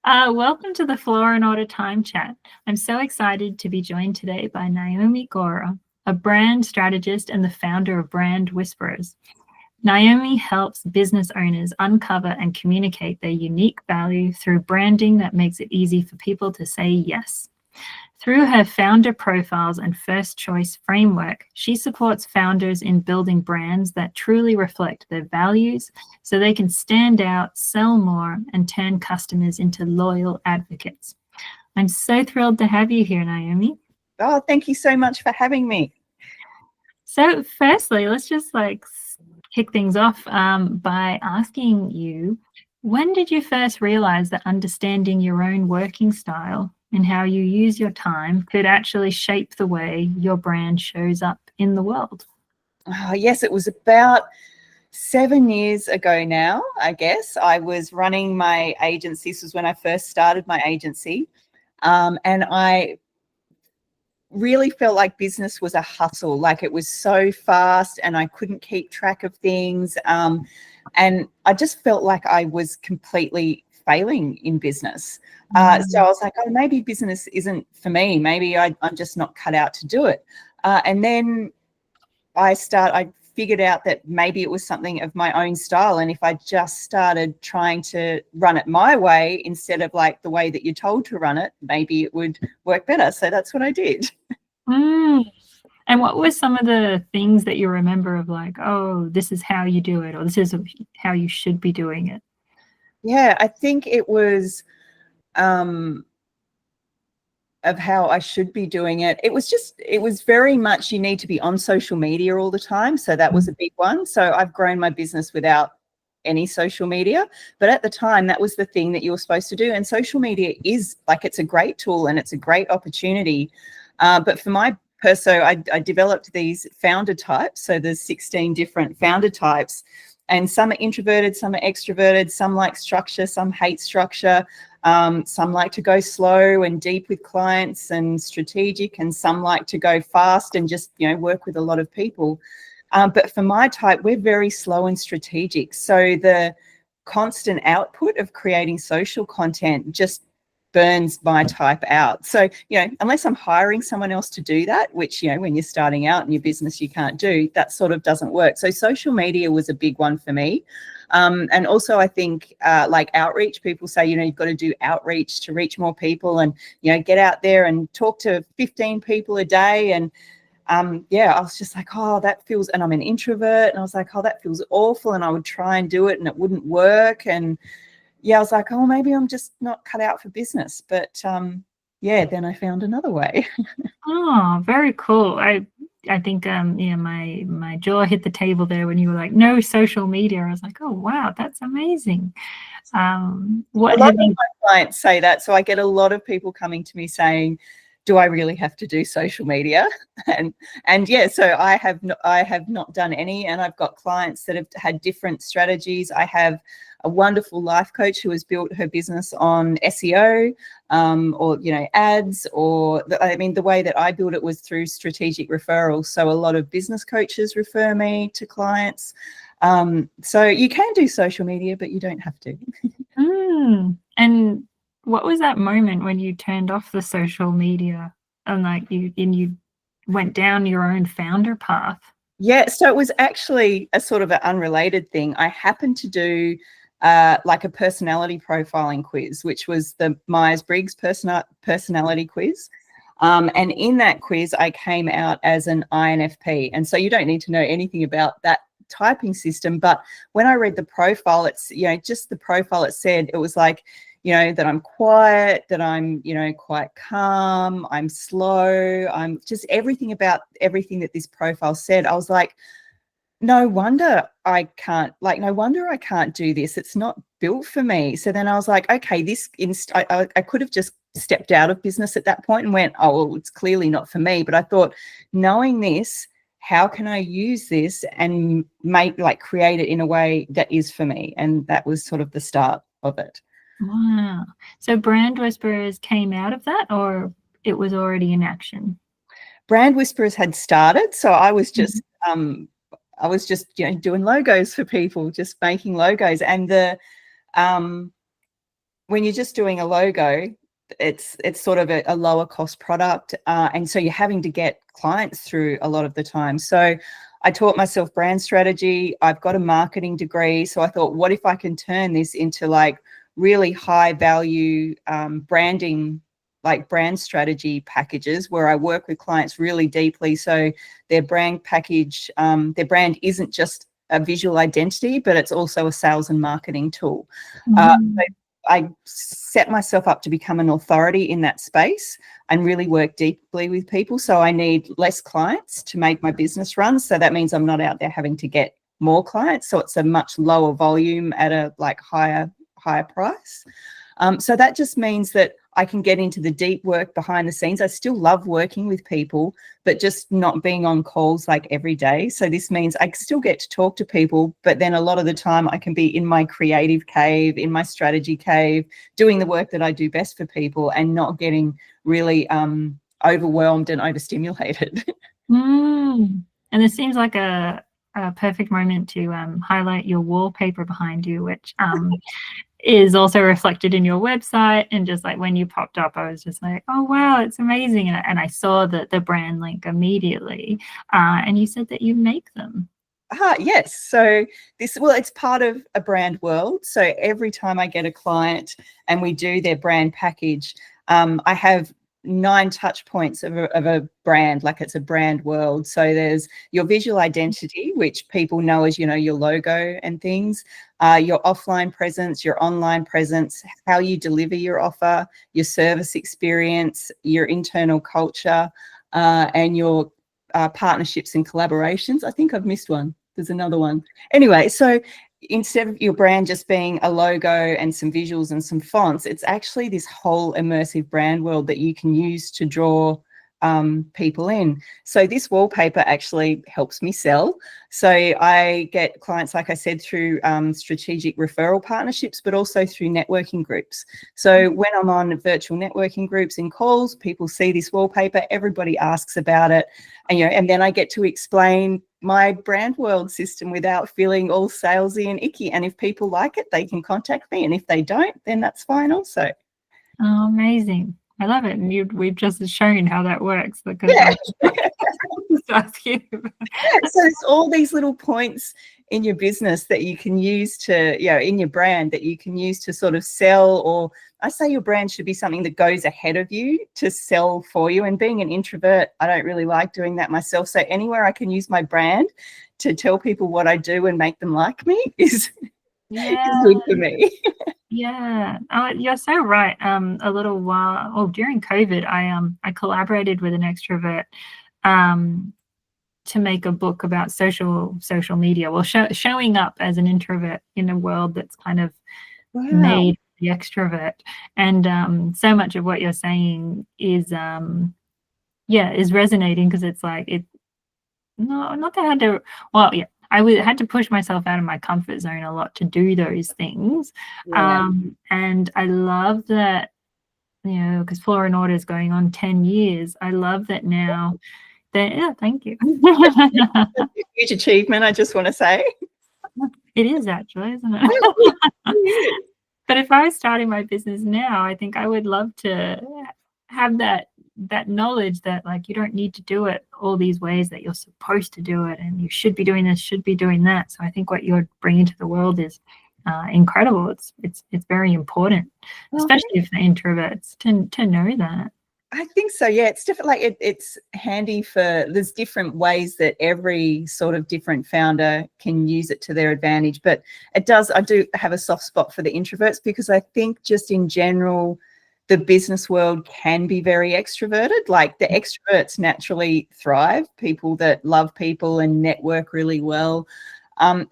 Welcome to the Flora and Order Time Chat. I'm so excited to be joined today by Naomi Gora, a brand strategist and the founder of Brand Whisperers. Naomi helps business owners uncover and communicate their unique value through branding that makes it easy for people to say yes. Through her founder profiles and first choice framework, she supports founders in building brands that truly reflect their values so they can stand out, sell more, and turn customers into loyal advocates. I'm so thrilled to have you here, Naomi. Oh, thank you so much for having me. So firstly, let's just kick things off by asking you, when did you first realize that understanding your own working style and how you use your time could actually shape the way your brand shows up in the world? Oh, yes, it was about 7 years ago now, I guess. I was running my agency. This was when I first started my agency. And I really felt like business was a hustle. Like it was so fast and I couldn't keep track of things. And I just felt like I was completely failing in business. So I was like, oh, maybe business isn't for me. Maybe I'm just not cut out to do it. And then I figured out that maybe it was something of my own style. And if I just started trying to run it my way instead of like the way that you're told to run it, maybe it would work better. So that's what I did. And what were some of the things that you remember of like, oh, this is how you do it, or this is how you should be doing it? Yeah, I think it was of how I should be doing it. It was very much you need to be on social media all the time. So that was a big one. So I've grown my business without any social media. But at the time, that was the thing that you were supposed to do. And social media is like, it's a great tool and it's a great opportunity. But for my so I developed these founder types. So there's 16 different founder types. And some are introverted, some are extroverted, some like structure, some hate structure. Some like to go slow and deep with clients and strategic, and some like to go fast and just, work with a lot of people. But for my type, we're very slow and strategic. So the constant output of creating social content just burns my type out. So, unless I'm hiring someone else to do that, which, when you're starting out in your business, you can't do, that sort of doesn't work. So social media was a big one for me. And also I think like outreach, people say, you've got to do outreach to reach more people and, get out there and talk to 15 people a day. And I was just like, oh, that feels, and I'm an introvert. And I was like, oh, that feels awful. And I would try and do it and it wouldn't work. And I was like, oh, maybe I'm just not cut out for business. But then I found another way. Oh, very cool. I think my jaw hit the table there when you were like, no social media. I was like, oh wow, that's amazing. A lot of my clients say that. So I get a lot of people coming to me saying, do I really have to do social media? And yeah, so I have not done any, and I've got clients that have had different strategies. I have a wonderful life coach who has built her business on SEO, or ads, or the way that I built it was through strategic referrals. So a lot of business coaches refer me to clients. So you can do social media, but you don't have to. And what was that moment when you turned off the social media and you went down your own founder path? Yeah, so it was actually a sort of an unrelated thing. I happened to do like a personality profiling quiz, which was the Myers-Briggs personality quiz. And in that quiz, I came out as an INFP. And so you don't need to know anything about that typing system. But when I read the profile, it's, just the profile, it said, it was like, that I'm quiet, that I'm, quite calm, I'm slow, I'm just everything about everything that this profile said. I was like, no wonder I can't do this. It's not built for me. So then I was like, okay, I could have just stepped out of business at that point and went, oh, well, it's clearly not for me. But I thought, knowing this, how can I use this and create it in a way that is for me? And that was sort of the start of it. Wow. So Brand Whisperers came out of that, or it was already in action? Brand Whisperers had started. So I was just, doing logos for people, just making logos. And when you're just doing a logo, it's sort of a lower cost product. And so you're having to get clients through a lot of the time. So I taught myself brand strategy. I've got a marketing degree. So I thought, what if I can turn this into like really high value branding, like brand strategy packages where I work with clients really deeply. So their brand package, their brand isn't just a visual identity, but it's also a sales and marketing tool. So I set myself up to become an authority in that space and really work deeply with people. So I need less clients to make my business run. So that means I'm not out there having to get more clients. So it's a much lower volume at a like higher price. So that just means that I can get into the deep work behind the scenes. I still love working with people, but just not being on calls like every day. So this means I still get to talk to people, but then a lot of the time I can be in my creative cave, in my strategy cave, doing the work that I do best for people and not getting really overwhelmed and overstimulated. And this seems like a perfect moment to highlight your wallpaper behind you, which is also reflected in your website. And just like when you popped up, I was just like, oh wow, it's amazing. And I saw the brand link immediately. And you said that you make them. Yes. So it's part of a brand world. So every time I get a client and we do their brand package, I have 9 touch points of a brand, like it's a brand world. So there's your visual identity, which people know as, your logo and things, your offline presence, your online presence, how you deliver your offer, your service experience, your internal culture, and your partnerships and collaborations. I think I've missed one. There's another one. Anyway, so instead of your brand just being a logo and some visuals and some fonts, it's actually this whole immersive brand world that you can use to draw people in. So this wallpaper actually helps me sell. So I get clients, like I said, through strategic referral partnerships, but also through networking groups. So when I'm on virtual networking groups and calls, people see this wallpaper, everybody asks about it, and then I get to explain my brand world system without feeling all salesy and icky. And if people like it, they can contact me. And if they don't, then that's fine also. Oh, amazing. I love it. And we've just shown how that works because Yeah. just ask you. So it's all these little points in your business that you can use to, in your brand that you can use to sort of sell, or I say your brand should be something that goes ahead of you to sell for you. And being an introvert, I don't really like doing that myself. So anywhere I can use my brand to tell people what I do and make them like me is good for me. Yeah, you're so right. A little while, during COVID, I collaborated with an extrovert to make a book about social media. Well, showing up as an introvert in a world that's kind of made the extrovert. And so much of what you're saying is resonating, because it's like not that I had to. Well, yeah. had to push myself out of my comfort zone a lot to do those things. Yeah. And I love that, because florandorder is going on 10 years. I love that now. Thank you. Huge achievement, I just want to say. It is actually, isn't it? But if I was starting my business now, I think I would love to have that knowledge that, like, you don't need to do it all these ways that you're supposed to do it, and you should be doing this, should be doing that. So I think what you're bringing to the world is incredible. It's very important, especially for introverts to know that. I think so. Yeah, it's different. Like it's handy there's different ways that every sort of different founder can use it to their advantage. But I do have a soft spot for the introverts, because I think just in general, the business world can be very extroverted. Like the extroverts naturally thrive, people that love people and network really well.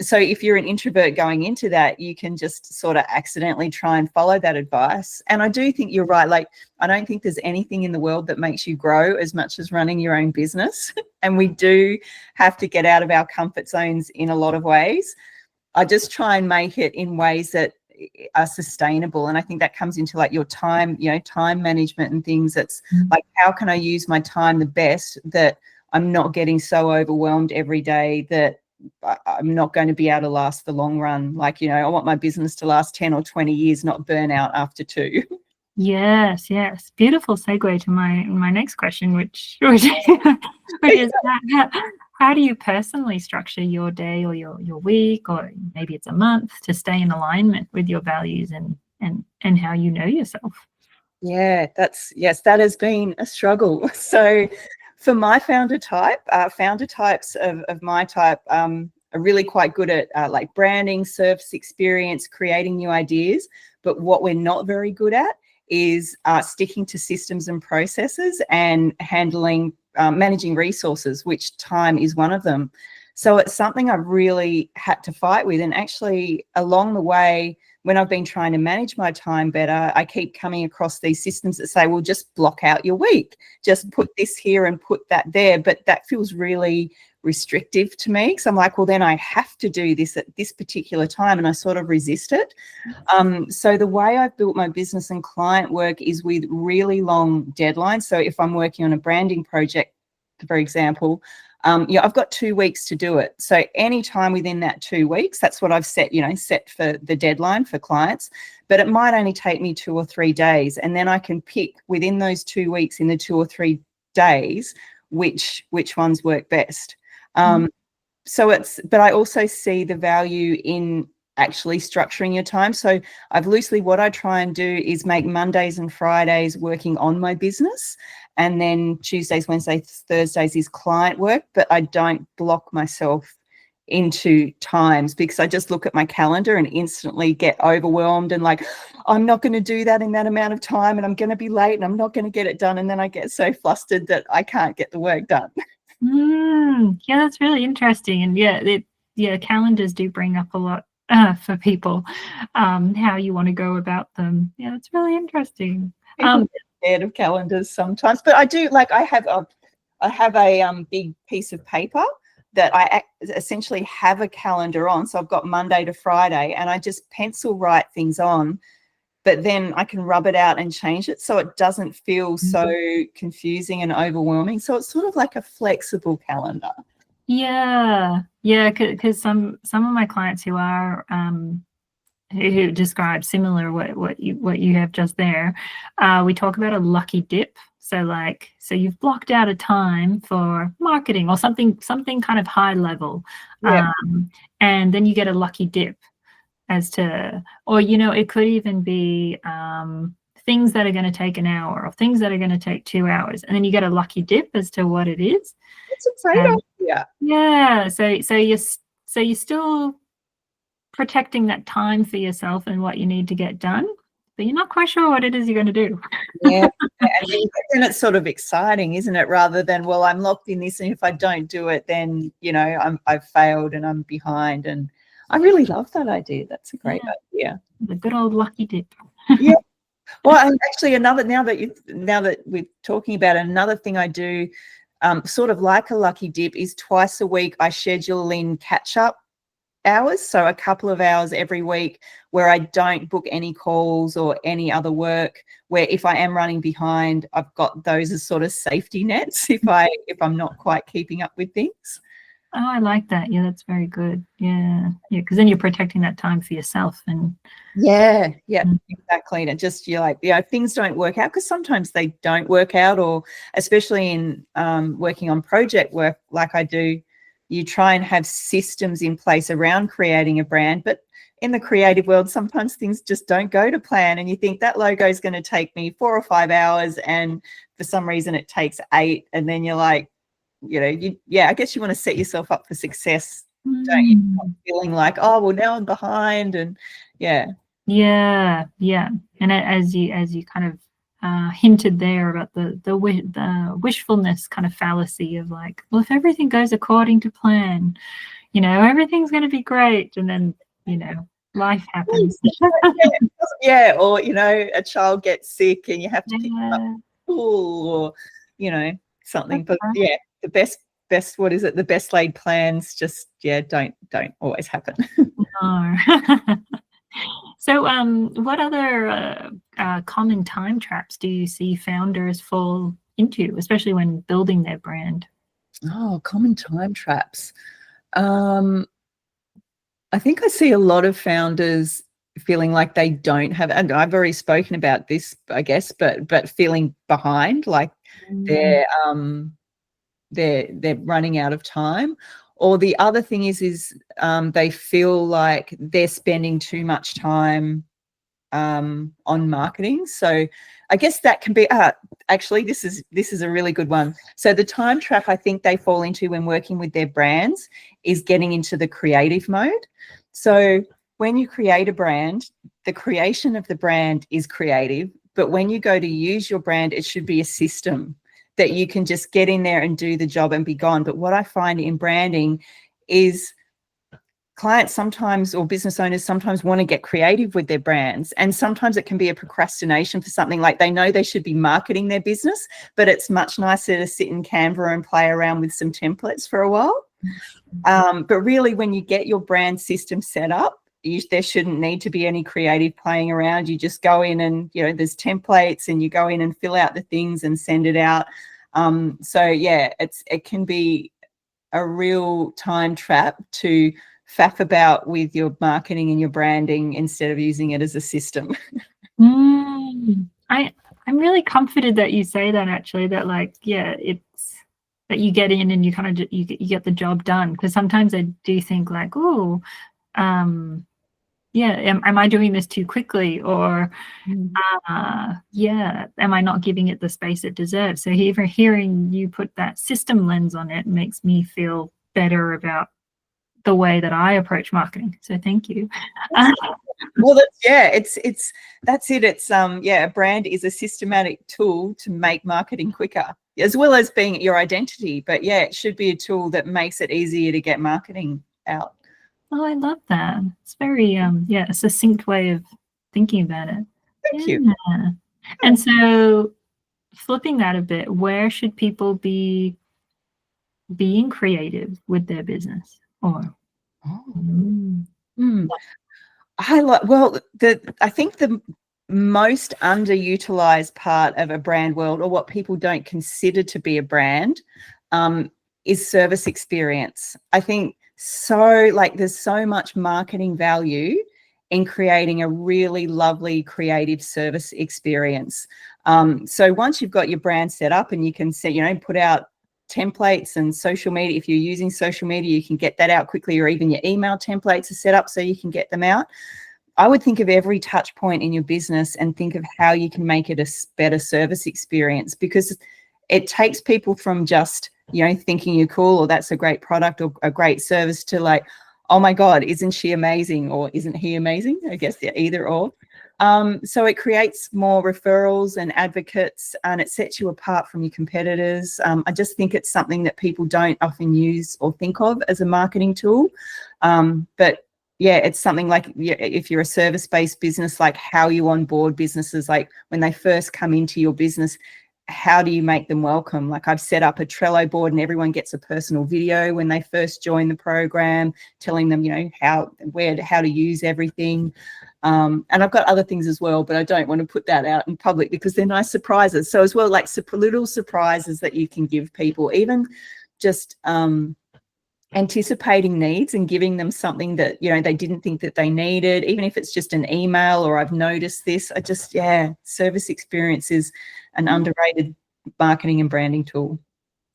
So if you're an introvert going into that, you can just sort of accidentally try and follow that advice. And I do think you're right. Like, I don't think there's anything in the world that makes you grow as much as running your own business. And we do have to get out of our comfort zones in a lot of ways. I just try and make it in ways that are sustainable. And I think that comes into like your time, time management and things. It's like, how can I use my time the best that I'm not getting so overwhelmed every day that I'm not going to be able to last the long run. Like, I want my business to last 10 or 20 years, not burn out after 2. Yes, yes. Beautiful segue to my next question, which is how do you personally structure your day or your week, or maybe it's a month, to stay in alignment with your values and how you know yourself? Yeah, that has been a struggle. So for my founder types of my type are really quite good at like branding, service experience, creating new ideas. But what we're not very good at is sticking to systems and processes and handling, managing resources, which time is one of them. So it's something I've really had to fight with. And actually along the way, when I've been trying to manage my time better, I keep coming across these systems that say, well, just block out your week, just put this here and put that there. But that feels really restrictive to me. So I'm like, well, then I have to do this at this particular time, and I sort of resist it. So the way I've built my business and client work is with really long deadlines. So if I'm working on a branding project, for example, I've got 2 weeks to do it. So any time within that 2 weeks, that's what I've set for the deadline for clients. But it might only take me 2 or 3 days. And then I can pick within those 2 weeks, in the 2 or 3 days, which ones work best. But I also see the value in actually structuring your time. So what I try and do is make Mondays and Fridays working on my business, and then Tuesdays, Wednesdays, Thursdays is client work. But I don't block myself into times, because I just look at my calendar and instantly get overwhelmed and like, I'm not going to do that in that amount of time, and I'm going to be late, and I'm not going to get it done. And then I get so flustered that I can't get the work done. Yeah, that's really interesting. And calendars do bring up a lot for people, how you want to go about them. Yeah, that's really interesting. People get scared of calendars sometimes, but I do, like, I have a big piece of paper that I essentially have a calendar on. So I've got Monday to Friday, and I just pencil write things on, but then I can rub it out and change it so it doesn't feel so confusing and overwhelming. So it's sort of like a flexible calendar. Yeah, because some of my clients who are who describe similar what you have just there, we talk about a lucky dip. So you've blocked out a time for marketing or something kind of high level, and then you get a lucky dip as to, or it could even be things that are going to take an hour or things that are going to take 2 hours, and then you get a lucky dip as to what it is. It's a great idea. Yeah, so you're still protecting that time for yourself and what you need to get done, but you're not quite sure what it is you're going to do. Yeah, and it's sort of exciting, isn't it? Rather than, well, I'm locked in this, and if I don't do it, then I've failed and I'm behind. And I really love that idea. That's a great idea. The good old lucky dip. Yeah. Well, and actually, now that we're talking about it, another thing I do, sort of like a lucky dip, is twice a week I schedule in catch-up hours. So a couple of hours every week where I don't book any calls or any other work, where if I am running behind, I've got those as sort of safety nets if I'm not quite keeping up with things. Oh, I like that. Yeah, that's very good. Yeah, because then you're protecting that time for yourself. And exactly. And just, you're like, things don't work out, because sometimes they don't work out, or especially in working on project work like I do, you try and have systems in place around creating a brand. But in the creative world, sometimes things just don't go to plan, and you think that logo is going to take me 4 or 5 hours, and for some reason it takes 8, and then you're like, I guess you want to set yourself up for success, don't you? Not feeling like, oh, well, now I'm behind, and yeah. And as you kind of hinted there about the wishfulness kind of fallacy of like, well, if everything goes according to plan, everything's going to be great, and then life happens. Or a child gets sick and you have to pick them up from school, or something. But the best what is it, the best laid plans just don't always happen. No. So what other common time traps do you see founders fall into, especially when building their brand? Oh, common time traps. I think I see a lot of founders feeling like they don't have, and I've already spoken about this, I guess, but feeling behind, like they're running out of time. Or the other thing is they feel like they're spending too much time on marketing. So I guess that can be actually this is a really good one. So the time trap I think they fall into when working with their brands is getting into the creative mode. So when you create a brand, the creation of the brand is creative, but when you go to use your brand, it should be a system that you can just get in there and do the job and be gone. But what I find in branding is clients sometimes, or business owners sometimes, want to get creative with their brands, and sometimes it can be a procrastination for something. Like they know they should be marketing their business, but it's much nicer to sit in Canva and play around with some templates for a while. But really, when you get your brand system set up, there shouldn't need to be any creative playing around. You just go in and, there's templates, and you go in and fill out the things and send it out. So yeah, it can be a real time trap to faff about with your marketing and your branding instead of using it as a system. I'm really comforted that you say that, actually, that it's that you get in and you kind of you get the job done, because sometimes I do think like, oh, am I doing this too quickly, or am I not giving it the space it deserves? So even hearing you put that system lens on it makes me feel better about the way that I approach marketing. So thank you. Well, that's it. It's a brand is a systematic tool to make marketing quicker, as well as being your identity. But yeah, it should be a tool that makes it easier to get marketing out. Oh, I love that. It's very a succinct way of thinking about it. Thank you. And so flipping that a bit, where should people be being creative with their business? Or I think the most underutilized part of a brand world, or what people don't consider to be a brand, is service experience. I think there's so much marketing value in creating a really lovely creative service experience. So once you've got your brand set up and you can put out templates and social media, if you're using social media, you can get that out quickly, or even your email templates are set up so you can get them out. I would think of every touch point in your business and think of how you can make it a better service experience, because it takes people from just, thinking you're cool, or that's a great product or a great service, to like, oh my God, isn't she amazing? Or isn't he amazing? I guess either or. So it creates more referrals and advocates, and it sets you apart from your competitors. I just think it's something that people don't often use or think of as a marketing tool. But yeah, it's something like, if you're a service-based business, like how you onboard businesses, like when they first come into your business, how do you make them welcome? Like I've set up a Trello board, and everyone gets a personal video when they first join the program, telling them, how to use everything. And I've got other things as well, but I don't want to put that out in public because they're nice surprises. So as well, like little surprises that you can give people, even just anticipating needs and giving them something that, they didn't think that they needed, even if it's just an email or I've noticed this. Service experience is an underrated marketing and branding tool.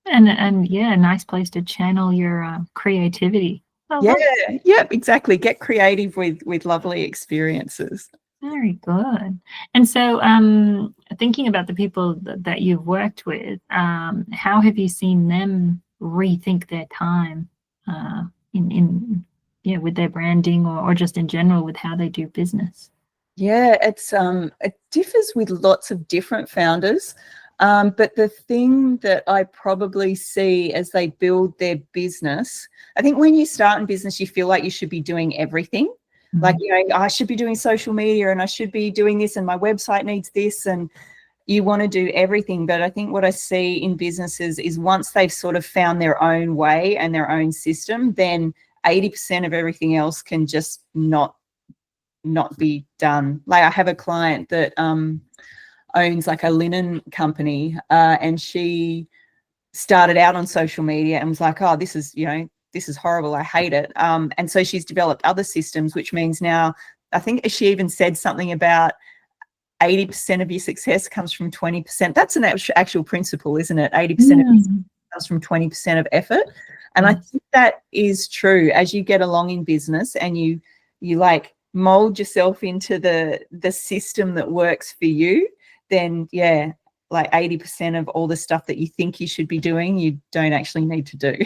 And a nice place to channel your creativity. Exactly. Get creative with lovely experiences. Very good. And so thinking about the people that you've worked with, how have you seen them rethink their time with their branding, or just in general with how they do business? It differs with lots of different founders. But the thing that I probably see as they build their business, I think when you start in business, you feel like you should be doing everything. Mm-hmm. Like, I should be doing social media, and I should be doing this, and my website needs this, and you want to do everything. But I think what I see in businesses is once they've sort of found their own way and their own system, then 80% of everything else can just not be done. Like I have a client that owns like a linen company, and she started out on social media and was like, oh, this is this is horrible, I hate it. And so she's developed other systems, which means now, I think she even said something about 80% of your success comes from 20%. That's an actual principle, isn't it? 80% of your comes from 20% of effort. And I think that is true. As you get along in business and you like mold yourself into the system that works for you, then yeah, like 80% of all the stuff that you think you should be doing, you don't actually need to do.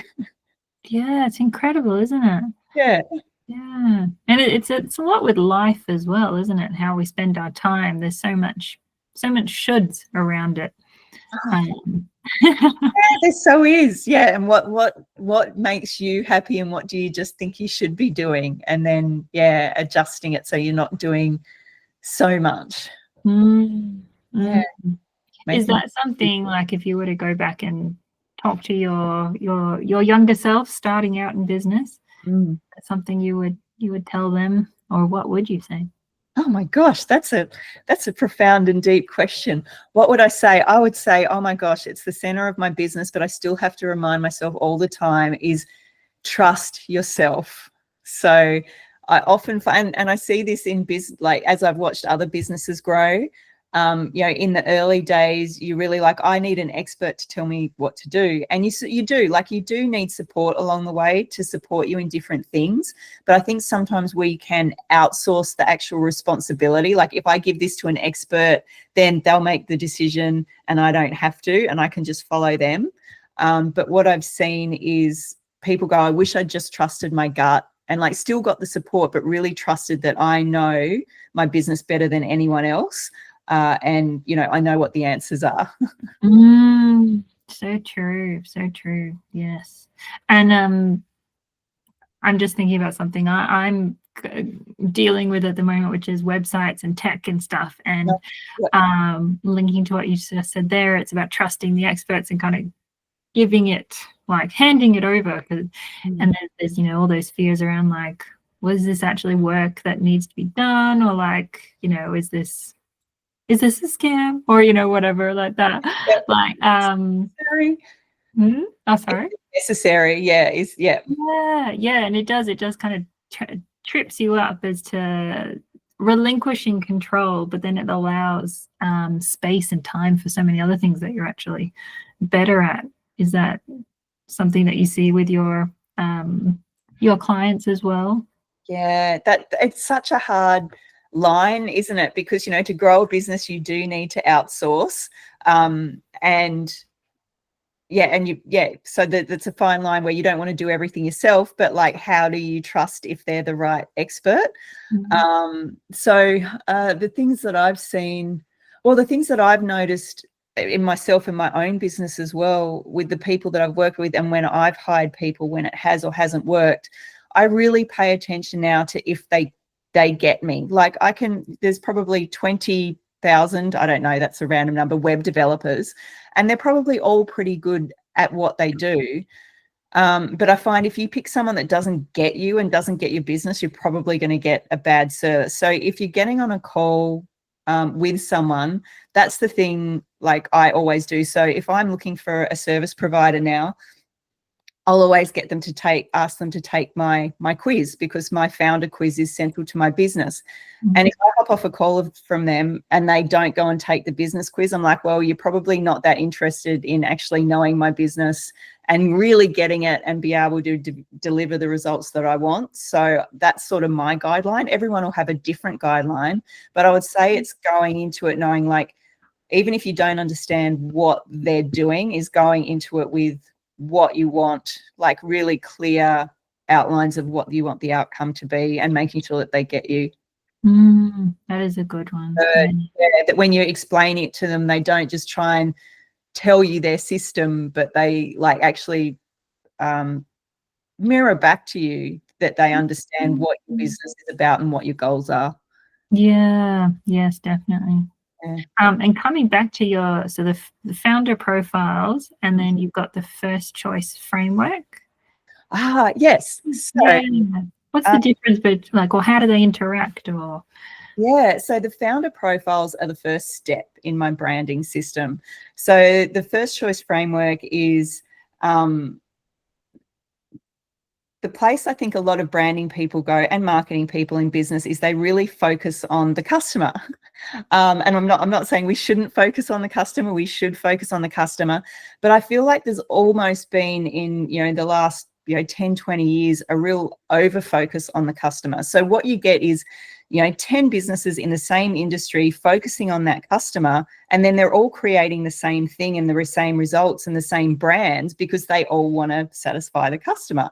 Yeah, it's incredible, isn't it? Yeah. Yeah. And it's a lot with life as well, isn't it? How we spend our time. There's so much shoulds around it. Yeah, there so is. Yeah. And what makes you happy and what do you just think you should be doing? And then, yeah, adjusting it so you're not doing so much. Yeah. Is that something, like, if you were to go back and talk to your younger self starting out in business, that's something you would tell them, or what would you say? Oh my gosh, that's a profound and deep question. What would I say? I would say, oh my gosh, it's the center of my business, but I still have to remind myself all the time is trust yourself. So I often find, and I see this in business, like as I've watched other businesses grow, you know, in the early days, you really like, I need an expert to tell me what to do. And you do need support along the way to support you in different things. But I think sometimes we can outsource the actual responsibility. Like if I give this to an expert, then they'll make the decision and I don't have to, and I can just follow them. But what I've seen is people go, I wish I'd just trusted my gut and like still got the support, but really trusted that I know my business better than anyone else. And, you know, I know what the answers are. So true. So true. Yes. And I'm just thinking about something I'm dealing with at the moment, which is websites and tech and stuff. And linking to what you just said there, it's about trusting the experts and kind of giving it, like handing it over. And then there's, you know, all those fears around like, was this actually work that needs to be done? Or like, you know, is this a scam, or, you know, whatever like that. Like, Sorry. Oh, sorry. Necessary. Yeah. Yeah. And it does kind of trips you up as to relinquishing control, but then it allows space and time for so many other things that you're actually better at. Is that something that you see with your clients as well? Yeah, that it's such a hard line, isn't it? Because, you know, to grow a business, you do need to outsource. So that's a fine line where you don't want to do everything yourself, but like, how do you trust if they're the right expert? The things that I've seen, well, the things that I've noticed in myself in my own business as well, with the people that I've worked with, and when I've hired people, when it has or hasn't worked, I really pay attention now to if they get me. Like there's probably 20,000, I don't know, that's a random number, web developers, and they're probably all pretty good at what they do. But I find if you pick someone that doesn't get you and doesn't get your business, you're probably going to get a bad service. So if you're getting on a call with someone, that's the thing, like I always do. So if I'm looking for a service provider now, I'll always get them to ask them to take my quiz, because my founder quiz is central to my business. And if I hop off a call from them and they don't go and take the business quiz, I'm like, well, you're probably not that interested in actually knowing my business and really getting it and be able to deliver the results that I want. So that's sort of my guideline. Everyone will have a different guideline, but I would say it's going into it knowing, like, even if you don't understand what they're doing, is going into it with what you want, like really clear outlines of what you want the outcome to be, and making sure that they get you. That is a good one. That when you explain it to them, they don't just try and tell you their system, but they like actually mirror back to you that they understand what your business is about and what your goals are. Yeah, yes, definitely. And coming back to the founder profiles, and then you've got the first choice framework. Yes. So, what's the difference between, like, or how do they interact? Or so the founder profiles are the first step in my branding system. So the first choice framework is the place I think a lot of branding people go, and marketing people in business, is they really focus on the customer. And I'm not saying we shouldn't focus on the customer. We should focus on the customer. But I feel like there's almost been in, the last, 10, 20 years, a real over focus on the customer. So what you get is, 10 businesses in the same industry focusing on that customer, and then they're all creating the same thing and the same results and the same brands because they all want to satisfy the customer.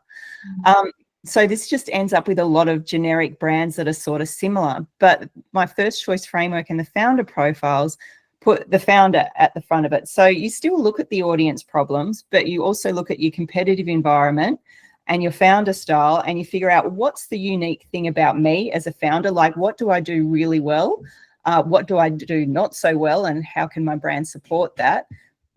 So this just ends up with a lot of generic brands that are sort of similar. But my first choice framework and the founder profiles put the founder at the front of it. So you still look at the audience problems, but you also look at your competitive environment and your founder style, and you figure out what's the unique thing about me as a founder. Like, what do I do really well? What do I do not so well? And how can my brand support that?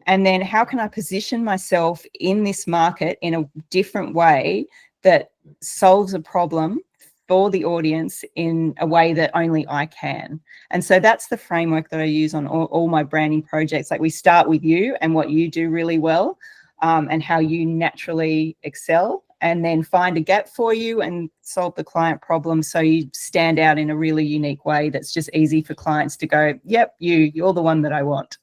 And then how can I position myself in this market in a different way that solves a problem for the audience in a way that only I can? And so that's the framework that I use on all my branding projects. Like, we start with you and what you do really well, and how you naturally excel, and then find a gap for you and solve the client problem so you stand out in a really unique way that's just easy for clients to go, yep, you're the one that I want.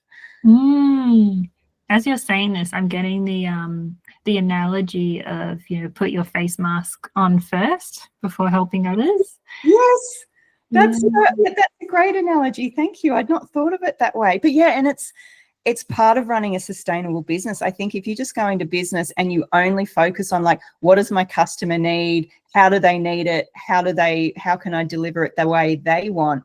As you're saying this, I'm getting the analogy of, put your face mask on first before helping others. Yes, that's a great analogy. Thank you. I'd not thought of it that way. But yeah, and it's part of running a sustainable business. I think if you just go into business and you only focus on, like, what does my customer need? How do they need it? How can I deliver it the way they want?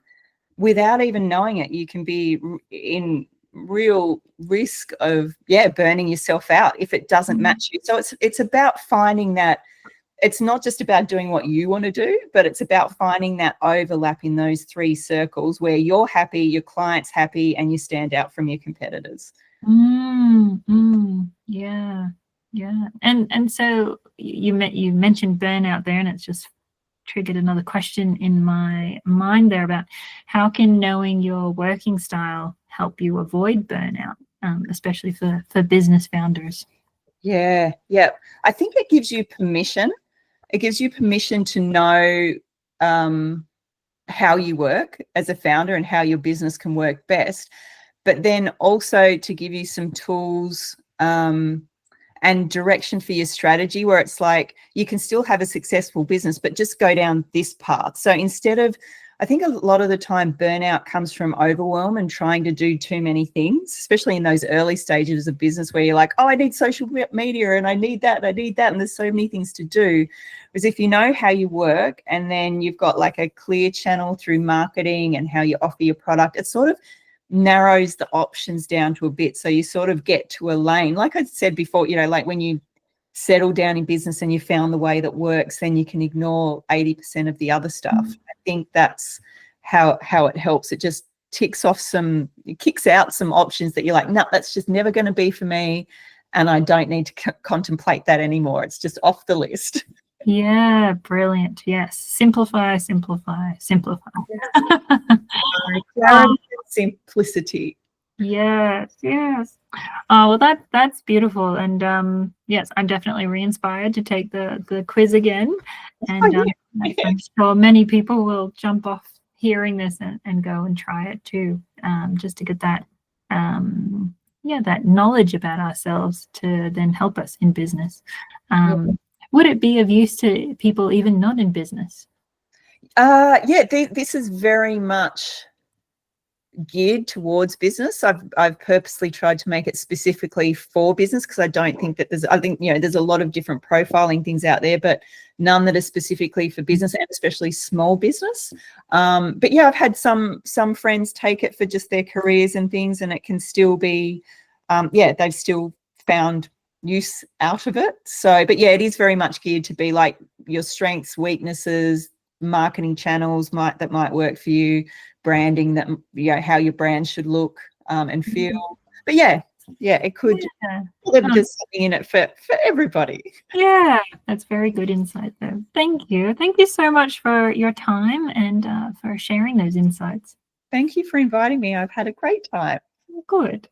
Without even knowing it, you can be in real risk of burning yourself out if it doesn't match you. So it's about finding that it's not just about doing what you want to do, but it's about finding that overlap in those three circles where you're happy, your client's happy, and you stand out from your competitors. Yeah. And so you mentioned burnout there, and it's just triggered another question in my mind there about how can knowing your working style help you avoid burnout, especially for business founders? Yeah. I think it gives you permission. It gives you permission to know how you work as a founder and how your business can work best, but then also to give you some tools and direction for your strategy, where it's like you can still have a successful business, but just go down this path. So instead of, I think a lot of the time burnout comes from overwhelm and trying to do too many things, especially in those early stages of business where you're like, oh, I need social media and I need that, and there's so many things to do. Whereas if you know how you work and then you've got like a clear channel through marketing and how you offer your product, it sort of narrows the options down to a bit. So you sort of get to a lane. Like I said before, like when you settle down in business and you found the way that works, then you can ignore 80% of the other stuff. I think that's how it helps. It just kicks out some options that you're like, no, that's just never going to be for me, and I don't need to contemplate that anymore. It's just off the list. Yeah, brilliant. Yes, simplify. Simplicity. Yes. Oh, well, that's beautiful. And yes, I'm definitely re-inspired to take the quiz again. And I'm sure many people will jump off hearing this and go and try it too, just to get that that knowledge about ourselves to then help us in business. Would it be of use to people even not in business? This is very much geared towards business. I've purposely tried to make it specifically for business because I don't think that there's a lot of different profiling things out there, but none that are specifically for business, and especially small business. But yeah, I've had some friends take it for just their careers and things, and it can still be they've still found use out of it. So, but yeah, it is very much geared to be like your strengths, weaknesses, marketing channels that might work for you, branding, that how your brand should look and feel. But it could there's something in it for everybody. Yeah, that's very good insight though. Thank you so much for your time and for sharing those insights. Thank you for inviting me. I've had a great time. Good.